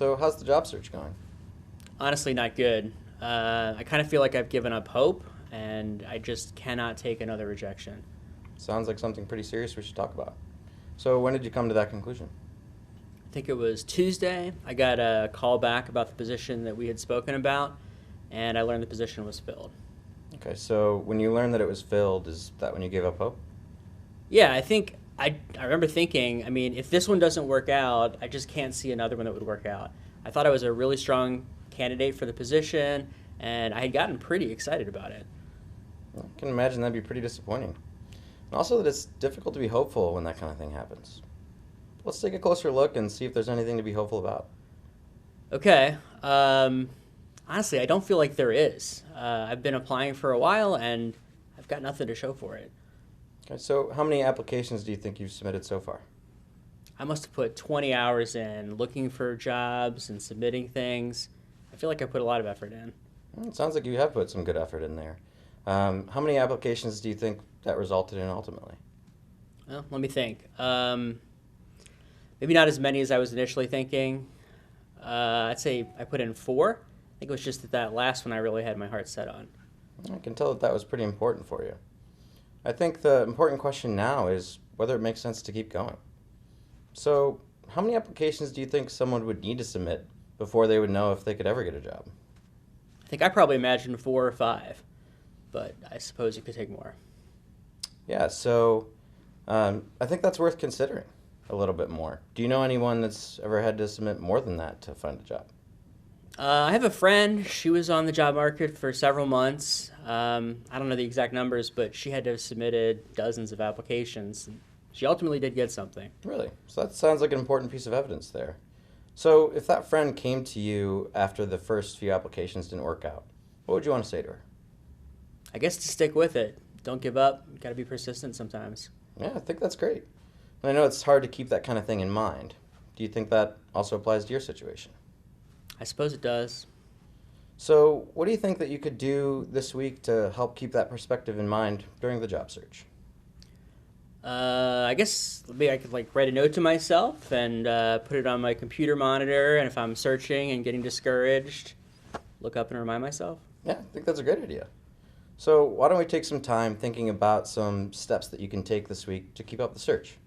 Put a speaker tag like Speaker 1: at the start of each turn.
Speaker 1: So how's the job search going?
Speaker 2: Honestly, not good. I kind of feel like I've given up hope, and I just cannot take another rejection.
Speaker 1: Sounds like something pretty serious we should talk about. So when did you come to that conclusion?
Speaker 2: I think it was Tuesday. I got a call back about the position that we had spoken about, and I learned the position was filled.
Speaker 1: Okay, so when you learned that it was filled, is that when you gave up hope?
Speaker 2: Yeah, I remember thinking, I mean, if this one doesn't work out, I just can't see another one that would work out. I thought I was a really strong candidate for the position, and I had gotten pretty excited about it.
Speaker 1: I can imagine that'd be pretty disappointing. And also that it's difficult to be hopeful when that kind of thing happens. Let's take a closer look and see if there's anything to be hopeful about.
Speaker 2: Okay. Honestly, I don't feel like there is. I've been applying for a while, and I've got nothing to show for it.
Speaker 1: Okay, so how many applications do you think you've submitted so far?
Speaker 2: I must have put 20 hours in looking for jobs and submitting things. I feel like I put a lot of effort in.
Speaker 1: Well, it sounds like you have put some good effort in there. How many applications do you think that resulted in ultimately?
Speaker 2: Well, let me think. Maybe not as many as I was initially thinking. I'd say I put in 4. I think it was just that last one I really had my heart set on.
Speaker 1: I can tell that that was pretty important for you. I think the important question now is whether it makes sense to keep going. So, how many applications do you think someone would need to submit before they would know if they could ever get a job?
Speaker 2: I think I probably imagined 4 or 5, but I suppose it could take more.
Speaker 1: Yeah, so I think that's worth considering a little bit more. Do you know anyone that's ever had to submit more than that to find a job?
Speaker 2: I have a friend. She was on the job market for several months. I don't know the exact numbers, but she had to have submitted dozens of applications. She ultimately did get something.
Speaker 1: Really? So that sounds like an important piece of evidence there. So if that friend came to you after the first few applications didn't work out, what would you want to say to her?
Speaker 2: I guess to stick with it. Don't give up. You gotta be persistent sometimes.
Speaker 1: Yeah, I think that's great. And I know it's hard to keep that kind of thing in mind. Do you think that also applies to your situation?
Speaker 2: I suppose it does.
Speaker 1: So, what do you think that you could do this week to help keep that perspective in mind during the job search?
Speaker 2: I guess maybe I could write a note to myself and put it on my computer monitor. And if I'm searching and getting discouraged, look up and remind myself.
Speaker 1: Yeah, I think that's a great idea. So, why don't we take some time thinking about some steps that you can take this week to keep up the search?